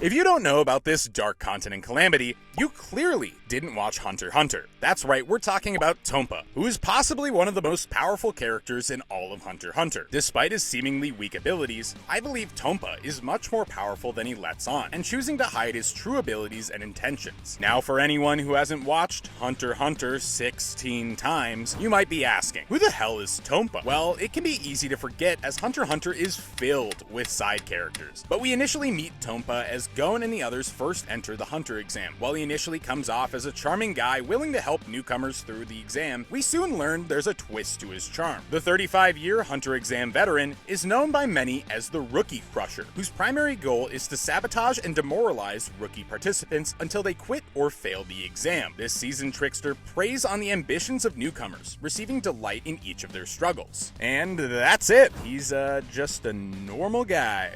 If you don't know about this dark continent calamity, you clearly didn't watch Hunter x Hunter. That's right, we're talking about Tonpa, who is possibly one of the most powerful characters in all of Hunter x Hunter. Despite his seemingly weak abilities, I believe Tonpa is much more powerful than he lets on, and choosing to hide his true abilities and intentions. Now, for anyone who hasn't watched Hunter x Hunter 16 times, you might be asking, who the hell is Tonpa? Well, it can be easy to forget as Hunter x Hunter is filled with side characters. But we initially meet Tonpa as Gon and the others first enter the Hunter exam. While he initially comes off as a charming guy willing to help newcomers through the exam, we soon learn there's a twist to his charm. The 35-year Hunter exam veteran is known by many as the Rookie Crusher, whose primary goal is to sabotage and demoralize rookie participants until they quit or fail the exam. This seasoned trickster preys on the ambitions of newcomers, receiving delight in each of their struggles. And that's it. He's just a normal guy.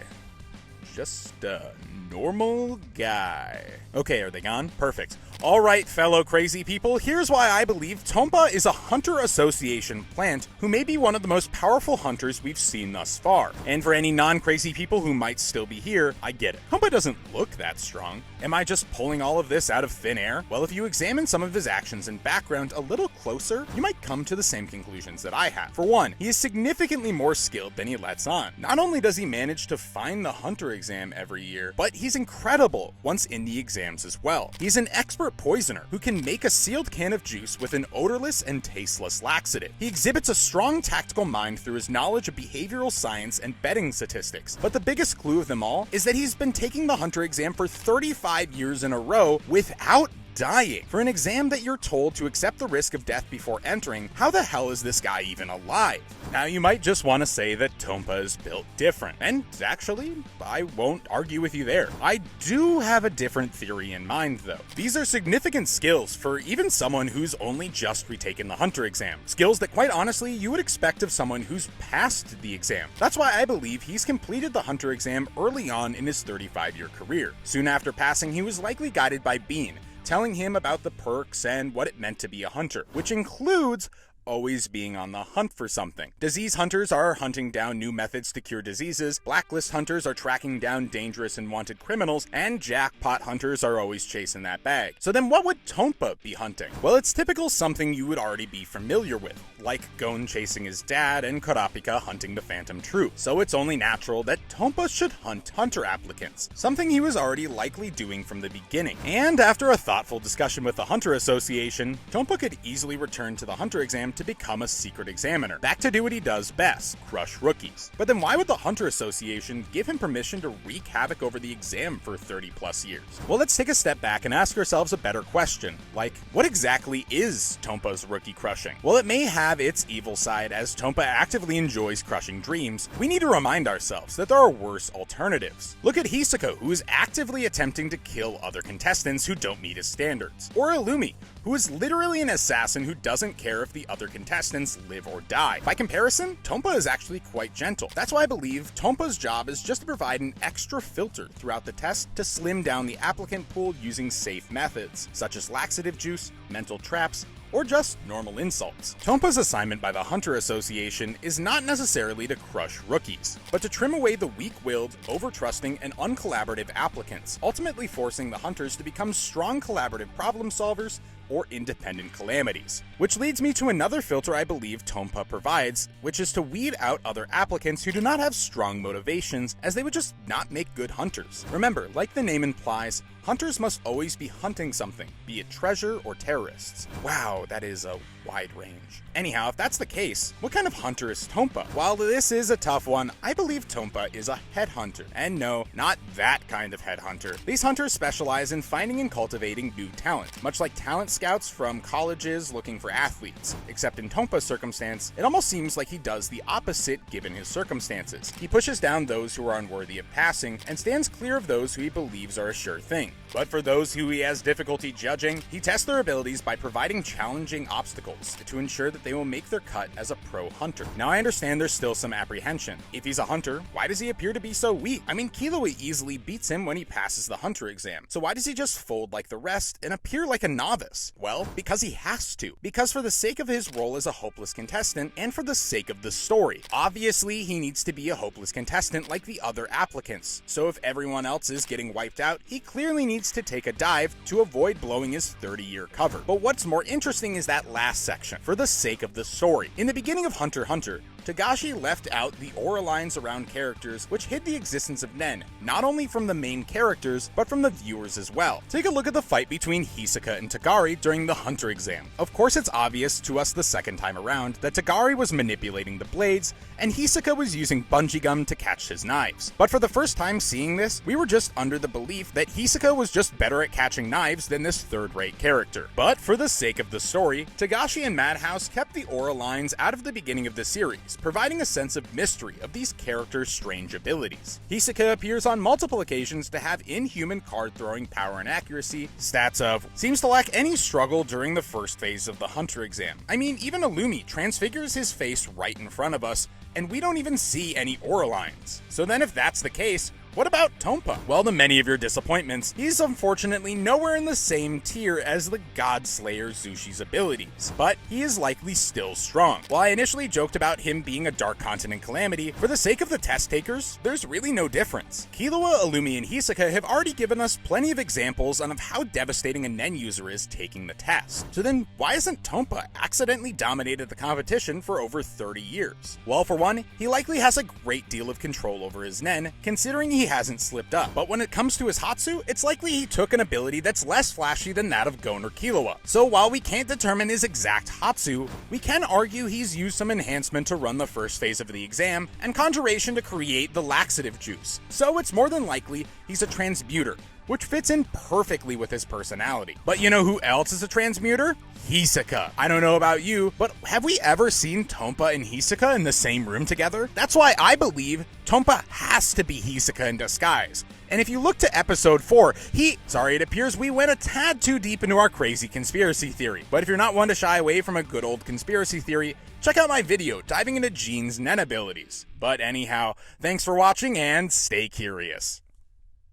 Just a normal guy. Okay, are they gone? Perfect. Alright, fellow crazy people, here's why I believe Tonpa is a Hunter Association plant who may be one of the most powerful hunters we've seen thus far. And for any non-crazy people who might still be here, I get it. Tonpa doesn't look that strong. Am I just pulling all of this out of thin air? Well, if you examine some of his actions and background a little closer, you might come to the same conclusions that I have. For one, he is significantly more skilled than he lets on. Not only does he manage to find the Hunter exam every year, but he's incredible once in the exams as well. He's an expert poisoner who can make a sealed can of juice with an odorless and tasteless laxative. He exhibits a strong tactical mind through his knowledge of behavioral science and betting statistics. But the biggest clue of them all is that he's been taking the Hunter exam for 35 years in a row without dying. For an exam that you're told to accept the risk of death before entering, how the hell is this guy even alive? Now, you might just want to say that Tonpa is built different, and actually, I won't argue with you there. I do have a different theory in mind, though. These are significant skills for even someone who's only just retaken the Hunter exam. Skills that, quite honestly, you would expect of someone who's passed the exam. That's why I believe he's completed the Hunter exam early on in his 35-year career. Soon after passing, he was likely guided by Bean, telling him about the perks and what it meant to be a hunter, which includes always being on the hunt for something. Disease hunters are hunting down new methods to cure diseases, blacklist hunters are tracking down dangerous and wanted criminals, and jackpot hunters are always chasing that bag. So then what would Tonpa be hunting? Well, it's typical something you would already be familiar with, like Gon chasing his dad and Kurapika hunting the Phantom Troop. So it's only natural that Tonpa should hunt hunter applicants, something he was already likely doing from the beginning. And after a thoughtful discussion with the Hunter Association, Tonpa could easily return to the Hunter exam to become a secret examiner, back to do what he does best, crush rookies. But then why would the Hunter Association give him permission to wreak havoc over the exam for 30 plus years? Well, let's take a step back and ask ourselves a better question, like, what exactly is Tonpa's rookie crushing? Well, it may have its evil side as Tonpa actively enjoys crushing dreams. We need to remind ourselves that there are worse alternatives. Look at Hisako, who is actively attempting to kill other contestants who don't meet his standards. Or Illumi, who is literally an assassin who doesn't care if the other contestants live or die. By comparison, Tonpa is actually quite gentle. That's why I believe Tonpa's job is just to provide an extra filter throughout the test to slim down the applicant pool using safe methods, such as laxative juice, mental traps, or just normal insults. Tonpa's assignment by the Hunter Association is not necessarily to crush rookies, but to trim away the weak-willed, over-trusting, and uncollaborative applicants, ultimately forcing the hunters to become strong collaborative problem solvers or independent calamities. Which leads me to another filter I believe Tonpa provides, which is to weed out other applicants who do not have strong motivations, as they would just not make good hunters. Remember, like the name implies, hunters must always be hunting something, be it treasure or terrorists. Wow, that is a wide range. Anyhow, if that's the case, what kind of hunter is Tonpa? While this is a tough one, I believe Tonpa is a headhunter. And no, not that kind of headhunter. These hunters specialize in finding and cultivating new talent, much like talent scouts from colleges looking for athletes. Except in Tonpa's circumstance, it almost seems like he does the opposite given his circumstances. He pushes down those who are unworthy of passing and stands clear of those who he believes are a sure thing. But for those who he has difficulty judging, he tests their abilities by providing challenging obstacles to ensure that they will make their cut as a pro hunter. Now I understand there's still some apprehension. If he's a hunter, why does he appear to be so weak? I mean, Killua easily beats him when he passes the hunter exam, so why does he just fold like the rest and appear like a novice? Well, because he has to. Because for the sake of his role as a hopeless contestant, and for the sake of the story. Obviously, he needs to be a hopeless contestant like the other applicants, so if everyone else is getting wiped out, he clearly needs to take a dive to avoid blowing his 30-year cover. But what's more interesting is that last section, for the sake of the story. In the beginning of Hunter x Hunter, Togashi left out the aura lines around characters which hid the existence of Nen, not only from the main characters, but from the viewers as well. Take a look at the fight between Hisoka and Tagari during the Hunter exam. Of course it's obvious to us the second time around that Tagari was manipulating the blades, and Hisoka was using bungee gum to catch his knives. But for the first time seeing this, we were just under the belief that Hisoka was just better at catching knives than this third-rate character. But for the sake of the story, Togashi and Madhouse kept the aura lines out of the beginning of the series, providing a sense of mystery of these characters' strange abilities. Hisoka appears on multiple occasions to have inhuman card-throwing power and accuracy, stats of, seems to lack any struggle during the first phase of the Hunter exam. I mean, even Illumi transfigures his face right in front of us, and we don't even see any aura lines. So then if that's the case, what about Tonpa? Well, to many of your disappointments, he's unfortunately nowhere in the same tier as the God Slayer Zushi's abilities, but he is likely still strong. While I initially joked about him being a Dark Continent calamity, for the sake of the test takers, there's really no difference. Killua, Illumi, and Hisoka have already given us plenty of examples of how devastating a Nen user is taking the test. So then, why hasn't Tonpa accidentally dominated the competition for over 30 years? Well, for one, he likely has a great deal of control over his Nen, considering he hasn't slipped up. But when it comes to his Hatsu, it's likely he took an ability that's less flashy than that of Gon or Killua. So while we can't determine his exact Hatsu, we can argue he's used some enhancement to run the first phase of the exam, and conjuration to create the laxative juice. So it's more than likely he's a transmuter, which fits in perfectly with his personality. But you know who else is a transmuter? Hisoka. I don't know about you, but have we ever seen Tonpa and Hisoka in the same room together? That's why I believe Tonpa has to be Hisoka in disguise. And if you look to episode 4, it appears we went a tad too deep into our crazy conspiracy theory. But if you're not one to shy away from a good old conspiracy theory, check out my video diving into Jean's Nen abilities. But anyhow, thanks for watching and stay curious.